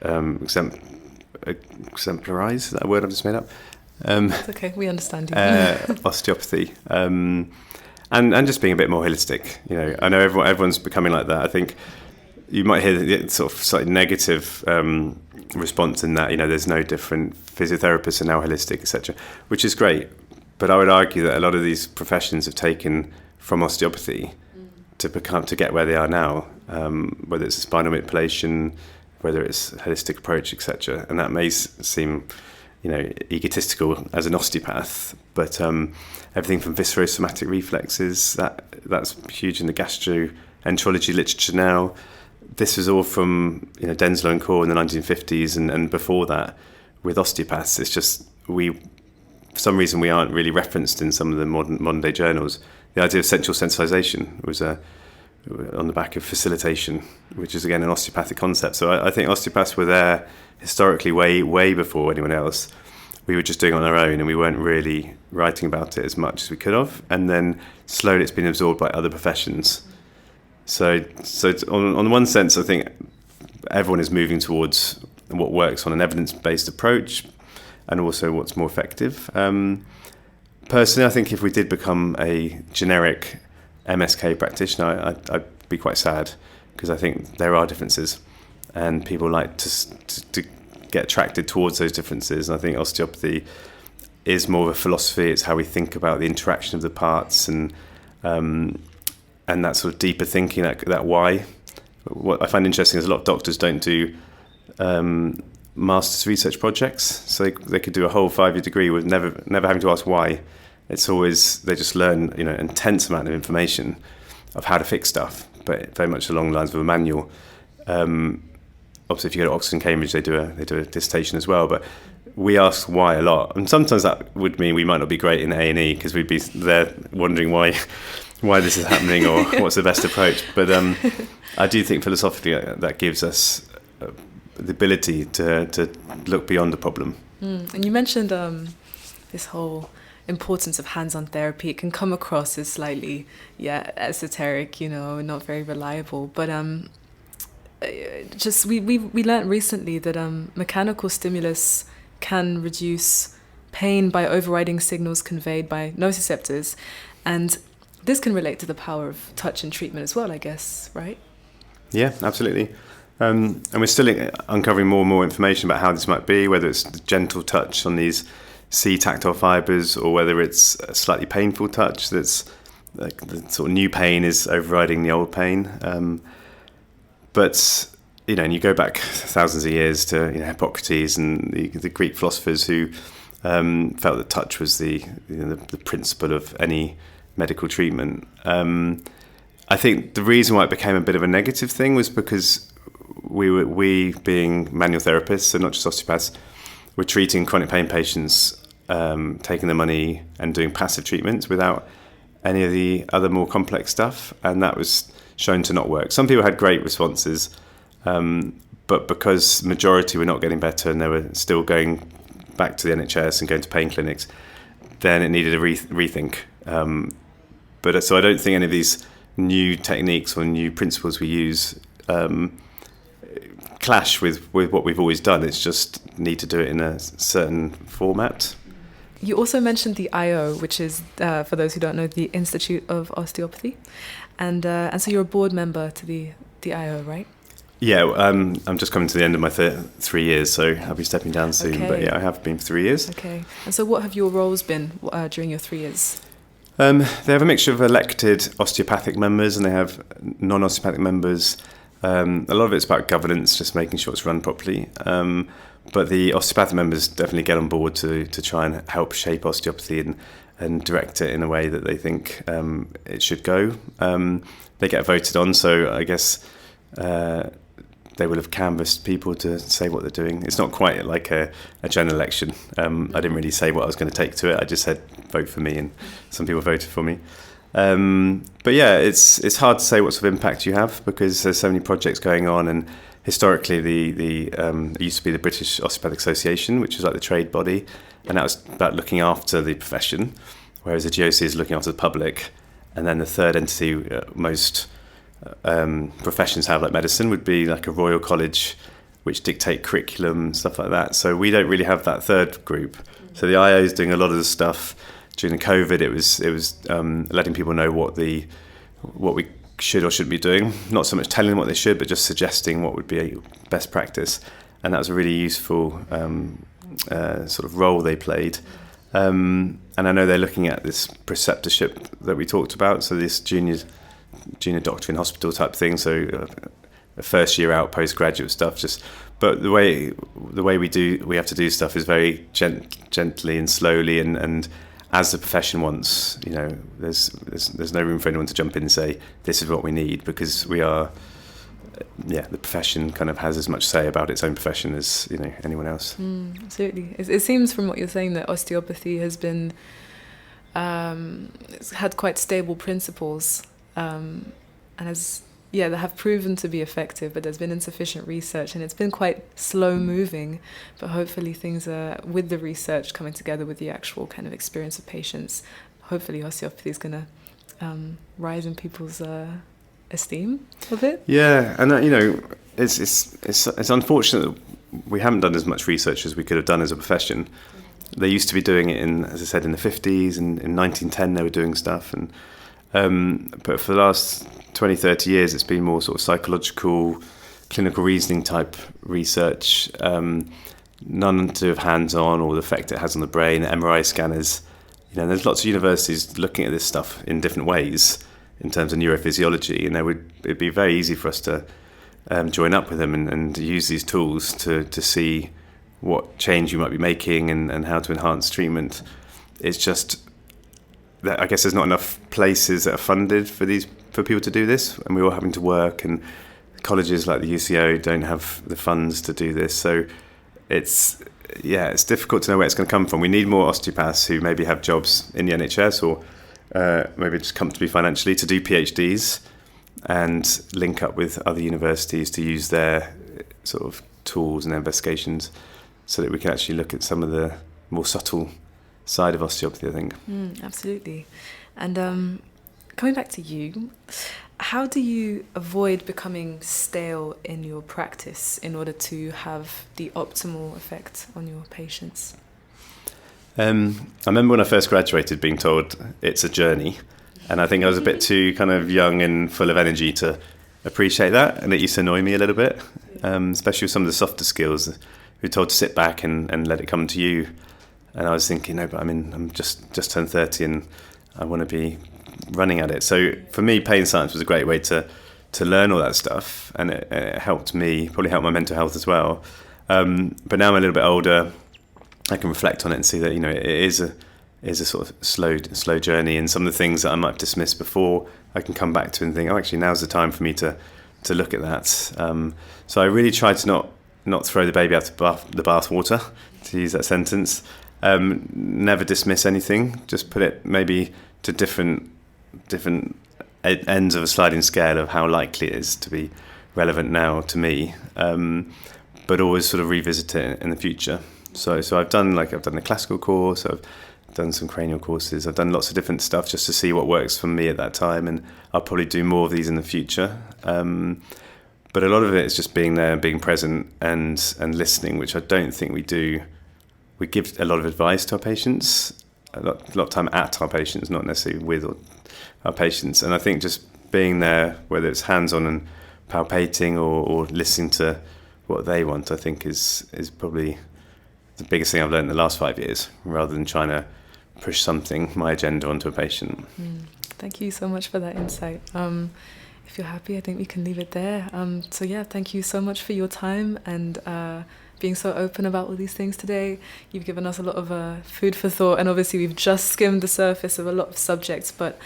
exemplarize, is that a word I've just made up? It's okay, we understand you. Osteopathy. And just being a bit more holistic. I know everyone's becoming like that. I think you might hear the sort of slightly negative response in that, there's no different, physiotherapists are now holistic, etc., which is great. But I would argue that a lot of these professions have taken from osteopathy to get where they are now, whether it's a spinal manipulation, whether it's a holistic approach, etc. And that may seem, egotistical as an osteopath, but everything from viscerosomatic reflexes, that's huge in the gastroenterology literature now. This was all from Denslow and Core in the 1950s, and before that with osteopaths. It's just for some reason we aren't really referenced in some of the modern day journals. The idea of central sensitization was on the back of facilitation, which is again an osteopathic concept. So I think osteopaths were there historically way before anyone else. We were just doing it on our own, and we weren't really writing about it as much as we could have. And then slowly it's been absorbed by other professions. So on one sense, I think everyone is moving towards what works on an evidence-based approach, and also what's more effective. Personally, I think if we did become a generic MSK practitioner, I'd be quite sad, because I think there are differences, and people like to get attracted towards those differences. And I think osteopathy is more of a philosophy. It's how we think about the interaction of the parts, and that sort of deeper thinking, that why. What I find interesting is a lot of doctors don't do master's research projects, so they could do a whole 5-year degree with never having to ask why. It's always, they just learn an intense amount of information of how to fix stuff, but very much along the lines of a manual. Obviously, if you go to Oxford and Cambridge, they do a dissertation as well, but we ask why a lot, and sometimes that would mean we might not be great in A&E, because we'd be there wondering why this is happening, or what's the best approach. But I do think philosophically that gives us the ability to look beyond the problem. And you mentioned this whole importance of hands-on therapy. It can come across as slightly esoteric, not very reliable, but just we learned recently that mechanical stimulus can reduce pain by overriding signals conveyed by nociceptors, and this can relate to the power of touch in treatment as well, I guess, right? Yeah, absolutely. And we're still uncovering more and more information about how this might be, whether it's the gentle touch on these C tactile fibres, or whether it's a slightly painful touch that's like the sort of new pain is overriding the old pain. But and you go back thousands of years to Hippocrates and the Greek philosophers who felt that touch was the principle of any medical treatment. I think the reason why it became a bit of a negative thing was because we being manual therapists, so not just osteopaths, were treating chronic pain patients, taking the money and doing passive treatments without any of the other more complex stuff, and that was shown to not work. Some people had great responses, but because majority were not getting better and they were still going back to the NHS and going to pain clinics, then it needed a rethink. So I don't think any of these new techniques or new principles we use clash with what we've always done. It's just need to do it in a certain format. You also mentioned the IO, which is, for those who don't know, the Institute of Osteopathy. And so you're a board member to the IO, right? Yeah, I'm just coming to the end of my 3 years, so I'll be stepping down soon. Okay. But yeah, I have been for 3 years. Okay. And so what have your roles been during your 3 years? They have a mixture of elected osteopathic members and they have non-osteopathic members. A lot of it's about governance, just making sure it's run properly. But the osteopathic members definitely get on board to try and help shape osteopathy and direct it in a way that they think it should go. They get voted on, so I guess they will have canvassed people to say what they're doing. It's not quite like a general election. I didn't really say what I was going to take to it. I just said vote for me, and some people voted for me. But yeah, it's hard to say what sort of impact you have because there's so many projects going on, and historically it used to be the British Osteopathic Association, which is like the trade body, and that was about looking after the profession, whereas the GOC is looking after the public. And then the third entity most professions have, like medicine, would be like a royal college, which dictate curriculum, stuff like that. So we don't really have that third group. So the IO is doing a lot of the stuff. During the COVID, it was letting people know what we should or shouldn't be doing. Not so much telling them what they should, but just suggesting what would be a best practice. And that was a really useful sort of role they played. And I know they're looking at this preceptorship that we talked about, so this junior doctor in hospital type thing, so a first year out postgraduate stuff. But the way we have to do stuff is very gently and slowly, and as the profession wants. There's no room for anyone to jump in and say this is what we need, because we are. The profession kind of has as much say about its own profession as anyone else. Absolutely. It seems from what you're saying that osteopathy has been it's had quite stable principles, and they have proven to be effective, but there's been insufficient research and it's been quite slow moving. But hopefully things are, with the research coming together with the actual kind of experience of patients, hopefully osteopathy is going to rise in people's esteem of it. Yeah, and it's unfortunate that we haven't done as much research as we could have done as a profession. They used to be doing it as I said, in the 50s, and in 1910 they were doing stuff, and but for the last 20, 30 years it's been more sort of psychological, clinical reasoning type research, none to do with hands-on or the effect it has on the brain, MRI scanners. There's lots of universities looking at this stuff in different ways in terms of neurophysiology, and it'd be very easy for us to join up with them and use these tools to see what change you might be making and how to enhance treatment. It's just that I guess there's not enough places that are funded for people to do this, and we're all having to work, and colleges like the UCO don't have the funds to do this, so it's difficult to know where it's going to come from. We need more osteopaths who maybe have jobs in the NHS or maybe just comfortably financially to do PhDs and link up with other universities to use their sort of tools and investigations, so that we can actually look at some of the more subtle side of osteopathy, I think. Absolutely. And coming back to you, how do you avoid becoming stale in your practice in order to have the optimal effect on your patients? I remember when I first graduated being told it's a journey, and I think I was a bit too kind of young and full of energy to appreciate that, and it used to annoy me a little bit, especially with some of the softer skills. You're told to sit back and let it come to you, and I was thinking, no, but I'm just turned 30 and I want to be running at it. So for me, pain science was a great way to learn all that stuff, and it helped me, probably helped my mental health as well. But now I'm a little bit older, I can reflect on it and see that it is a sort of slow journey, and some of the things that I might have dismissed before I can come back to and think, actually now's the time for me to look at that. So I really try to not throw the baby out the bath water, to use that sentence. Never dismiss anything, just put it maybe to different ends of a sliding scale of how likely it is to be relevant now to me, but always sort of revisit it in the future. So I've done a classical course, I've done some cranial courses, I've done lots of different stuff just to see what works for me at that time, and I'll probably do more of these in the future. But a lot of it is just being there, being present, and listening, which I don't think we do. We give a lot of advice to our patients, a lot of time at our patients, not necessarily with our patients. And I think just being there, whether it's hands-on and palpating or listening to what they want, I think is probably the biggest thing I've learned in the last 5 years, rather than trying to push my agenda onto a patient. Thank you so much for that insight. If you're happy, I think we can leave it there. Thank you so much for your time and being so open about all these things today. You've given us a lot of food for thought, and obviously we've just skimmed the surface of a lot of subjects, but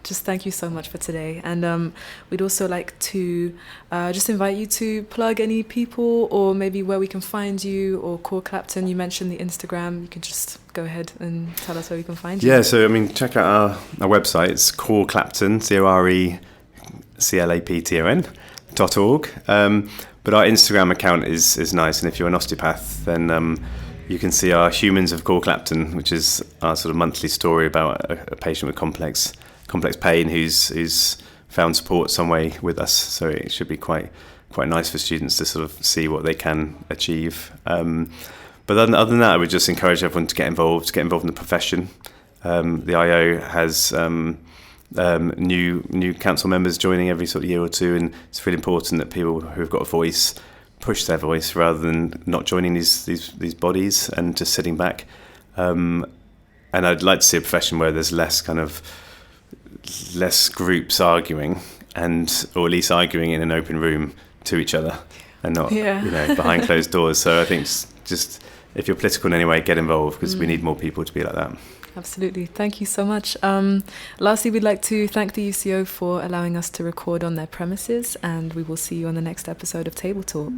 just thank you so much for today. And we'd also like to just invite you to plug any people, or maybe where we can find you, or Core Clapton. You mentioned the Instagram. You can just go ahead and tell us where we can find you. Yeah, so check out our website. It's Core Clapton, CoreClapton.org. But our Instagram account is nice, and if you're an osteopath, then you can see our Humans of Core Clapton, which is our sort of monthly story about a patient with complex pain who's found support some way with us. So it should be quite nice for students to sort of see what they can achieve. But other than that, I would just encourage everyone to get involved in the profession. The IO has new council members joining every sort of year or two, and it's really important that people who've got a voice push their voice rather than not joining these bodies and just sitting back. And I'd like to see a profession where there's less groups arguing, or at least arguing in an open room to each other, and not behind closed doors. So I think just if you're political in any way, get involved, because we need more people to be like that. Absolutely. Thank you so much. Lastly, we'd like to thank the UCO for allowing us to record on their premises, and we will see you on the next episode of Table Talk.